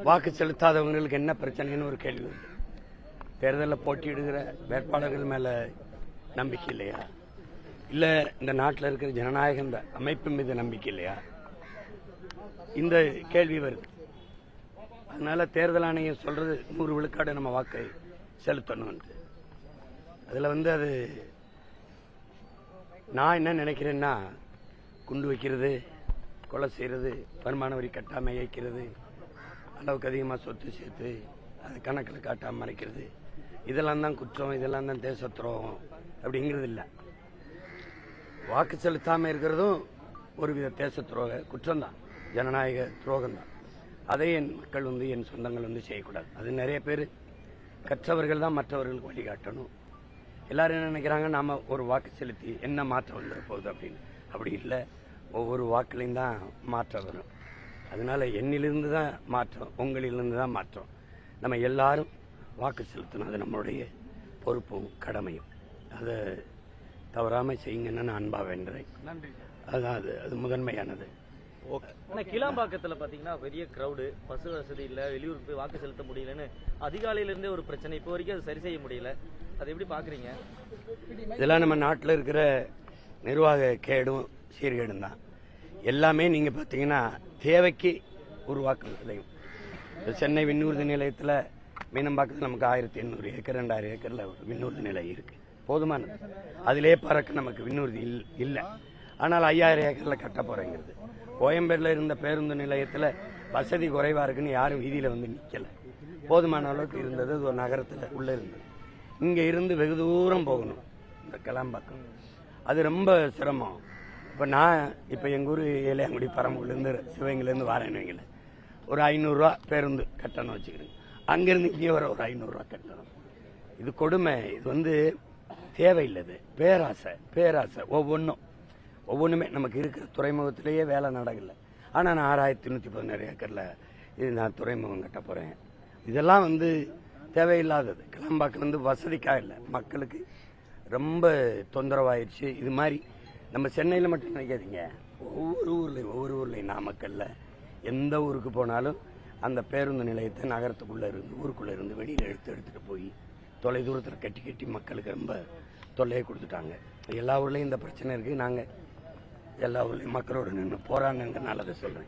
வாக்கு செலுத்தாதவங்களுக்கு என்ன பிரச்சனைன்னு ஒரு கேள்வி வருது. தேர்தலில் போட்டியிடுகிற வேட்பாளர்கள் மேல நம்பிக்கை இல்லையா? இல்ல இந்த நாட்டில் இருக்கிற ஜனநாயக இந்த அமைப்பு மீது நம்பிக்கை இல்லையா? இந்த கேள்வி வருது. அதனால தேர்தல் ஆணையம் சொல்றது 100 விழுக்காடு நம்ம வாக்கை செலுத்தணும். அதுல அது நான் என்ன நினைக்கிறேன்னா, குண்டு வைக்கிறது, கொலை செய்யறது, வருமான வரி கட்டாம வைக்கிறது, அளவுக்கு அதிகமாக சொத்து சேர்த்து அது கணக்கில் காட்டாம மறைக்கிறது, இதெல்லாம் தான் குற்றம், இதெல்லாம் தான் தேச துரோகம் அப்படிங்கிறது இல்லை. வாக்கு செலுத்தாம இருக்கிறதும் ஒருவித தேச துரோக குற்றம் தான், ஜனநாயக துரோகம் தான். அதை என் மக்கள் என் சொந்தங்கள் செய்யக்கூடாது. அது நிறைய பேர் கற்றவர்கள் தான் மற்றவர்களுக்கு வழிகாட்டணும். எல்லாரும் என்ன நினைக்கிறாங்க, நாம ஒரு வாக்கு செலுத்தி என்ன மாற்றம் வந்துட போகுது அப்படின்னு. அப்படி இல்லை, ஒவ்வொரு வாக்குலையும் தான் மாற்றம் வரும். அதனால என்னிலிருந்து தான் மாற்றம், உங்களிலிருந்து தான் மாற்றம். நம்ம எல்லாரும் வாக்கு செலுத்தணும். அது நம்மளுடைய பொறுப்பும் கடமையும். அதை தவறாம செய்யுங்கன்னு நான் அன்பா வேண்டுறேன். அதான் அது முதன்மையானது. கிளாம்பாக்கத்துல பாத்தீங்கன்னா பெரிய கிரௌடு, பஸ் வசதி இல்ல, வெளியூருக்கு போய் வாக்கு செலுத்த முடியலன்னு அதிகாலையில இருந்தே ஒரு பிரச்சனை. இப்போ வரைக்கும் அது சரி செய்ய முடியல. அதை எப்படி பாக்குறீங்க? இதெல்லாம் நம்ம நாட்டில் இருக்கிற நிர்வாக கேடும் சீர்கேடும் தான். எல்லாமே நீங்க பாத்தீங்கன்னா தேவைக்கு உருவாக்குவதையும். சென்னை விண்ணூர்தி நிலையத்தில் மீனம்பாக்கத்தில் நமக்கு 1800 ஏக்கர் 2000 ஏக்கர்ல விண்ணூர்தி நிலையம் இருக்கு, போதுமானது. அதிலே பறக்க நமக்கு விண்ணூர்தி இல்லை. ஆனால் 5000 ஏக்கர்ல கட்ட போறேங்கிறது. கோயம்பேடுல இருந்த பேருந்து நிலையத்தில் வசதி குறைவா இருக்குன்னு யாரும் வீதியில நிக்கல, போதுமான அளவுக்கு இருந்தது. அது ஒரு நகரத்தில் உள்ள இருந்தது. இங்க இருந்து வெகு தூரம் போகணும், இந்த கிளாம்பாக்கம். அது ரொம்ப சிரமம். இப்ப எங்க ஊர் ஏலையாங்குடி பரம்பூர்ல இருந்து சிவகங்கையில இருந்து வரேன்னு வைங்கள, ஒரு 500 ரூபா பேருந்து கட்டணம் வச்சுக்கிறேன். அங்கிருந்து இங்கே வர ஒரு 500 ரூபா கட்டணம். இது கொடுமை. இது தேவையில்லது. பேராசை. ஒவ்வொன்றுமே நமக்கு இருக்கிற துறைமுகத்திலேயே வேலை நடக்கல. ஆனா நான் 6116 ஏக்கர்ல இது நான் துறைமுகம் கட்ட போறேன். இதெல்லாம் தேவையில்லாதது. கிளம்பாக்கு வசதிக்காக இல்லை, மக்களுக்கு ரொம்ப தொந்தரவாயிருச்சு. இது மாதிரி நம்ம சென்னையில் மட்டும் நினைக்காதீங்க, ஒவ்வொரு ஊர்லையும் நாமக்கல்ல எந்த ஊருக்கு போனாலும் அந்த பேருந்து நிலையத்தை நகரத்துக்குள்ள இருந்து ஊருக்குள்ள இருந்து வெளியில எடுத்துட்டு போய் தொலை தூரத்தில் கட்டி மக்களுக்கு ரொம்ப தொல்லையை கொடுத்துட்டாங்க. எல்லா ஊர்லயும் இந்த பிரச்சனை இருக்கு. நாங்க எல்லா ஊர்லயும் மக்களோட நின்று போராடுங்கனால அதை சொல்றேன்.